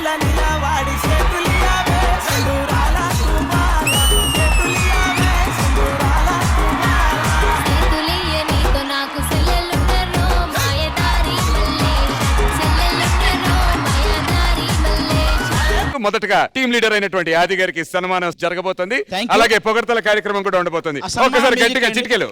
సేతుల నిలవాడి సేతులియావే సింధూరాల కుమార సేతులియావే సింధూరాల కుమార సేతులియ నీతో నాకు సెల్లెలుండరో మాయదారి మల్లేశ సెల్లెలుండరో మాయదారి మల్లేశ. మొదటగా టీం లీడర్ అయినటువంటి ఆది గారికి సన్మానం జరగబోతుంది. అలాగే పొగడ్తల కార్యక్రమం కూడా ఉండబోతుంది. ఒక్కసారి గట్టిగా చిటికెలు.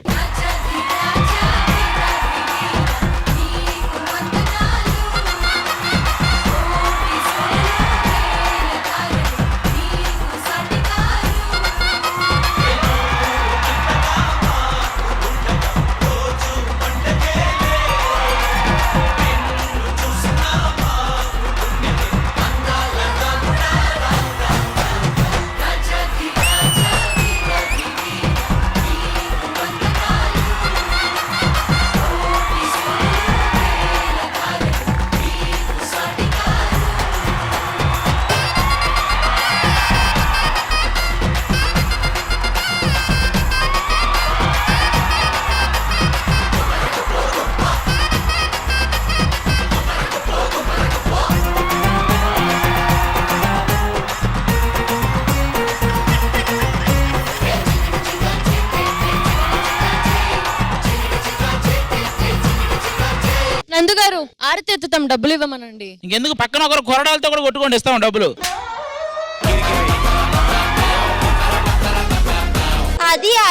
నందుగారు ఆరతి ఎత్తుతాం, డబ్బులు ఇవ్వమనండి. ఇంకెందుకు పక్కన ఒకరు కొరడాలతో కూడా కొట్టుకొని ఇస్తాం డబ్బులు.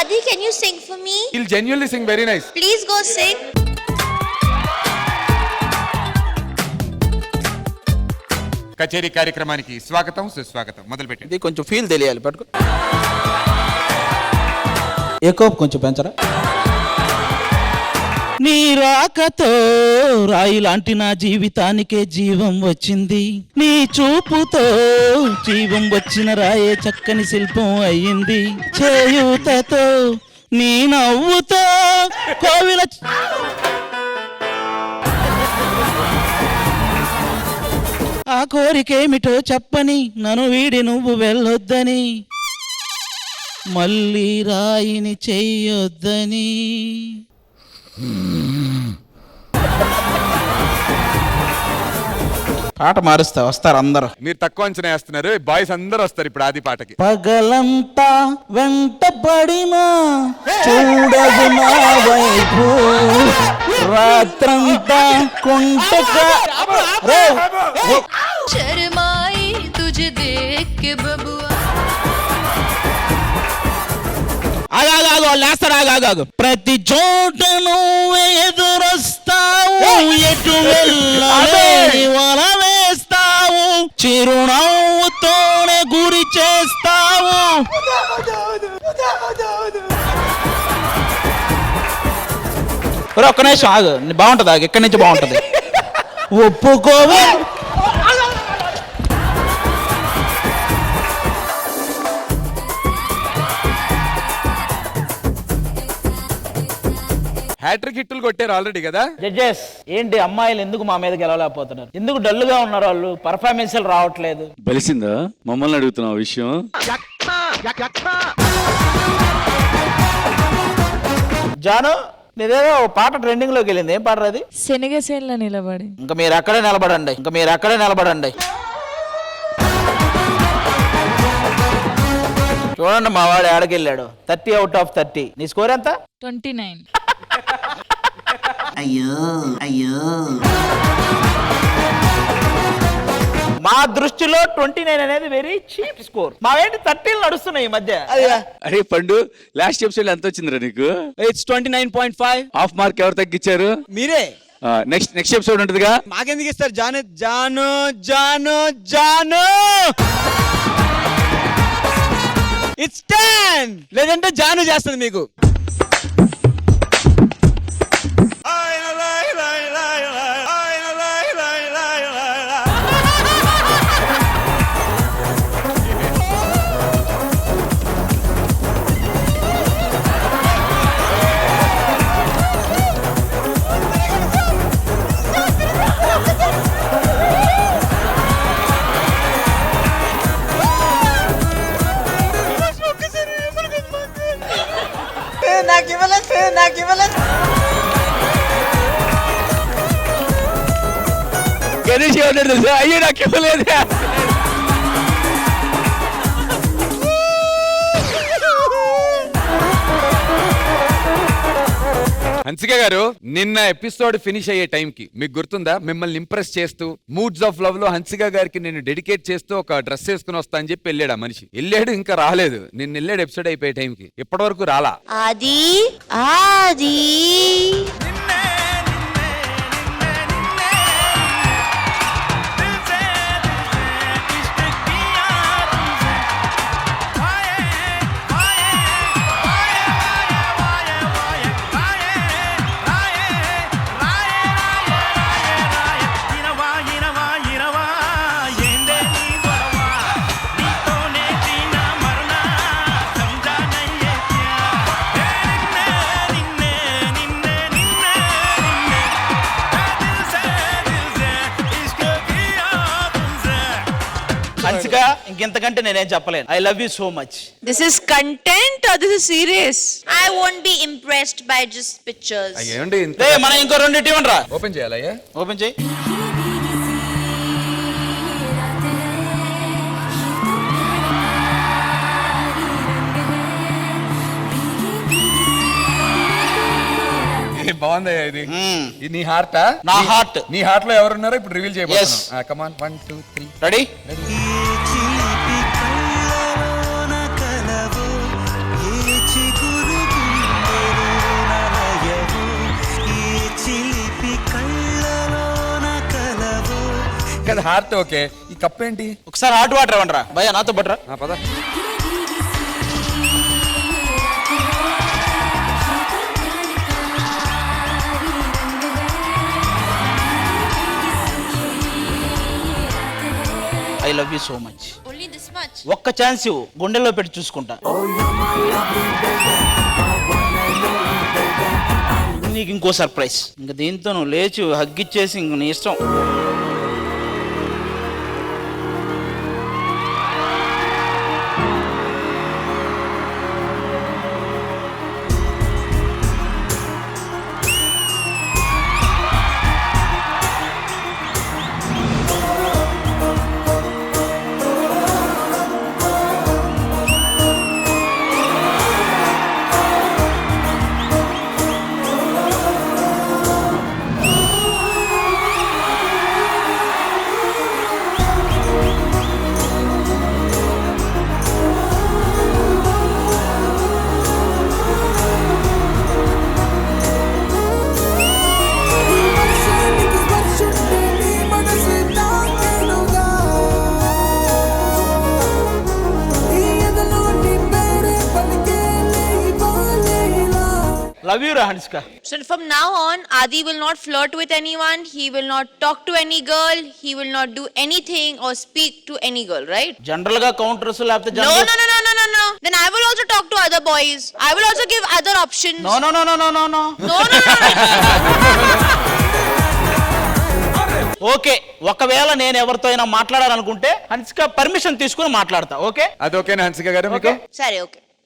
Adi, can you sing for me? He'll genuinely sing very nice. Please go sing. కచేరీ కార్యక్రమానికి స్వాగతం సుస్వాగతం. మొదలు పెట్టండి. ఇది కొంచెం ఫీల్ తెలియాలి. పట్టుకో. ఏకోప్ కొంచెం పెంచరా. నీ రాకతో రాయి లాంటి నా జీవితానికే జీవం వచ్చింది. నీ చూపుతో జీవం వచ్చిన రాయే చక్కని శిల్పం అయ్యింది. చేయూతతో నీ నవ్వుతో కోవిల ఆ కోరికేమిటో చెప్పని నన్ను వీడి నువ్వు వెళ్ళొద్దని, మళ్ళీ రాయిని చెయ్యొద్దని. పాట మారుస్తా, వస్తారు అందరూ. మీరు తక్కువ అంచనా వేస్తున్నారు. బాయ్స్ అందరూ వస్తారు ఇప్పుడు ఆది పాటకి. పగలంతా వెంట పడినా చూడదు నా వైపు, రాత్రంతా కొంటగా శర్మాయి తుझे देख के बबुआ. ఆగాగు లేస్తాడు. ఆగాగు. ప్రతి చోట నువ్వు ఎదురొస్తావు, ఎటు వెళ్ళలేని వల వేస్తావు, చిరునవ్వుతోనే గురి చేస్తావు. ఒక్క నిమిషం ఆగు. బాగుంటది. ఆగు. ఎక్కడి నుంచి బాగుంటది. ఒప్పుకోవే. హ్యాట్రిక్ హిట్టులు కొట్టారు ఆల్రెడీ కదా. జడ్జెస్ ఏంటి అమ్మాయిలు ఎందుకు మా మీద గెలవలేకపోతున్నారు? ఎందుకు డల్లుగా ఉన్నారు వాళ్ళు? పర్ఫార్మెన్స్ రావట్లేదు. బలిసిందా మమ్మల్ని అడుగుతున్నా విషయం? జాను నీదేదో పాట ట్రెండింగ్ లోకి వెళ్ళింది. ఏం పాట అది? శనగసేన్ల నిలబడి. ఇంకా మీరు అక్కడే నిలబడండి. చూడండి మా వాడు ఆడకెళ్ళాడు. 30 out of 30. నీ స్కోర్ ఎంత? 29. అయ్యో మా దృష్టిలో 29 అనేది వెరీ చీప్ స్కోర్. మావేంటి 30 నడుస్తున్నాయి ఈ మధ్య. అరే పండు, లాస్ట్ ఎపిసోడ్ ఎంత వచ్చిందిరా నీకు? ఇట్స్ 29.5. హాఫ్ మార్క్ ఎవరు తగ్గించారు? మీరే. నెక్స్ట్ ఎపిసోడ్ ఉంటుందిగా. మాకెందుకు ఇస్తారు? జాను ఇట్స్ 10. లేదంటే జాను చేస్తుంది మీకు. గణేష్ ఏమన్నాడు తెలుసా? అయ్యో నాకు ఇవ్వలేదు. హన్సిక గారు, నిన్న ఎపిసోడ్ ఫినిష్ అయ్యే టైంకి మీకు గుర్తుందా, మిమ్మల్ని ఇంప్రెస్ చేస్తూ మూడ్స్ ఆఫ్ లవ్ లో హన్సిక గారికి నేను డెడికేట్ చేస్తూ ఒక డ్రెస్ వేసుకుని వస్తా అని చెప్పి వెళ్ళాడు ఆ మనిషి. వెళ్ళాడు, ఇంకా రాలేదు. నిన్న వెళ్ళాడు ఎపిసోడ్ అయిపోయే టైంకి, ఇప్పటి వరకు రాలా. Adi, Adi. హన్సిక, ఇంకెంతకంటే నేనేం చెప్పలేను. I love you so much. This is content or this is serious? I won't be impressed by just pictures. అయ్యండి, రే మనం ఇంకో రెండు ఇవ్వండి రా. ఓపెన్ చేయాలయ్యా. ఓపెన్ చేయి. బాగుందయ్యా ఇది. ఇది నీ హార్ట్? నా హార్ట్. నీ హార్ట్ లో ఎవరున్నారో ఇప్పుడు రివీల్ చేయబోతున్నాం. కమాన్, 1 2 3 రెడీ? చిలిపి కళ్ళలోన కలవు, ఏ చిగురు గుండెలోన లయవు, ఏ చిలిపి కళ్ళలోన కలవు. కదా హార్ట్. ఓకే, ఈ కప్ ఏంటి? ఒకసారి హాట్ వాటర్ ఇవ్వండి రా. భయ్యా నాతో పట్టరా. పద. I love you so much. Only this much. ఒక్క ఛాన్స్ ఇవ్వు, గుండెల్లో పెట్టి చూసుకుంటా. నీకు ఇంకో సర్ప్రైజ్. ఇంకా దీంతో నువ్వు లేచి హగ్గిచ్చేసి ఇంక నీ ఇష్టం. లవ్ యూ రా Hansika. So from now on, Adi will not flirt with anyone. He will not talk to any girl. He will not do anything or speak to any girl, right? General గా counters లేకపోతే No, no, no, no, no, no, no. Then I will also talk to other boys. I will also give other options. No no no no no no no. No, no, no, no. Okay, ఒకవేళ నేను ఎవరితో అయినా మాట్లాడాలనుకుంటే Hansika permission తీసుకుని మాట్లాడతా. Okay? అది ఓకేనా హన్సిక గారు మీకు? Sorry, okay.